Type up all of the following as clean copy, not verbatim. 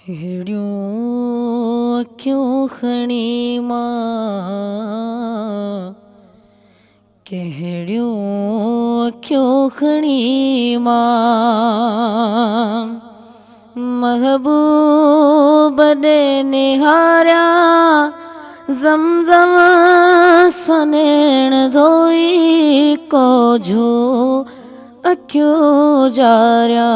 कहिड़ियूं अखियूं खणी मां, कहिड़ियूं अखियूं खणी मां, महबूब दे निहारिया ज़मज़म सनेण धोई कोझू अखियूं जारिया।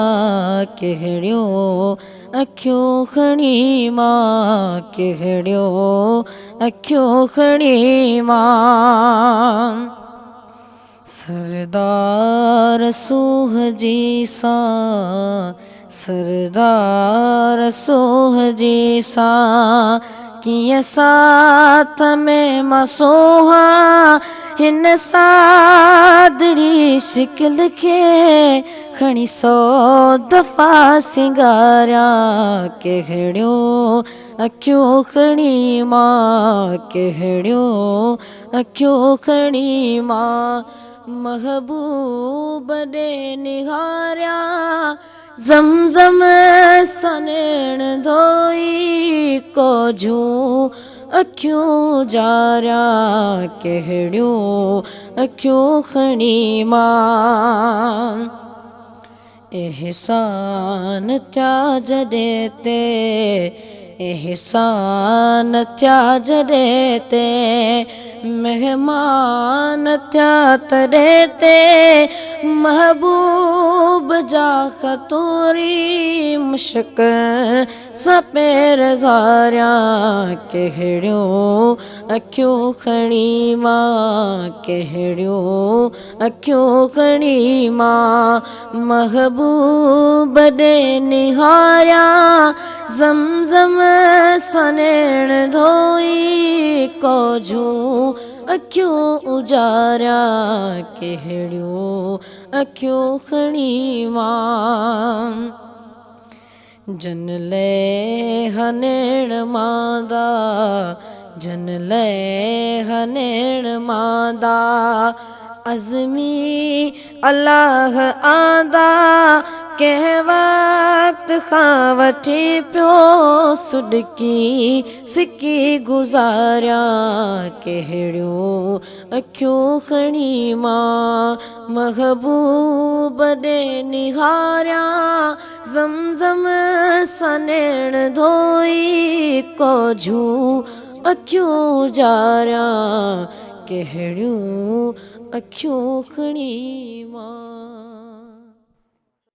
कहिड़ियूं अखियूं खणी मां, कहिड़ियूं अखियूं खणी मां, सरदार सूह जी सां, सरदार सूह जी सां कीअं साथ में मां सोहा हिन सादड़ी शिकिल खे खणी 100 दफ़ा सिंगारिया। कहिड़ियूं अखियूं खणी मां, कहिड़ियूं अखियूं खणी मां, महबूब दे निहारिया ज़मज़म सनेण धोई कोझू अखियूं जारिया। कहिड़ियूं अखियूं खणी मां, एहसान थिया जॾहिं ते, एहसान थिया जॾहिं ते, महिमान थिया तॾहिं ते, महबूब जा ख़तूरी मुश्क सां पेर धारिया। कहिड़ियूं अखियूं खणी मां, कहिड़ियूं अखियूं खणी मां, महबूब दे निहारिया ज़मज़म सनेण धोई कोझू अखियूं उजारिया। कहिड़ियूं अखियूं खणी मां, जन ले हनेण मांदा, जन ले हनेण मांदा, अज़मी अल्लाह आंदा कंहिं वक़्त खां वठी पियो सुॾकी सिकी गुज़ारिया। कहिड़ियूं अखियूं खणी मां, महबूब दे निहारिया ज़मज़म सनेण धोई कोझू अखियूं जारिया। कहिड़ियूं अखियूं खणी मां।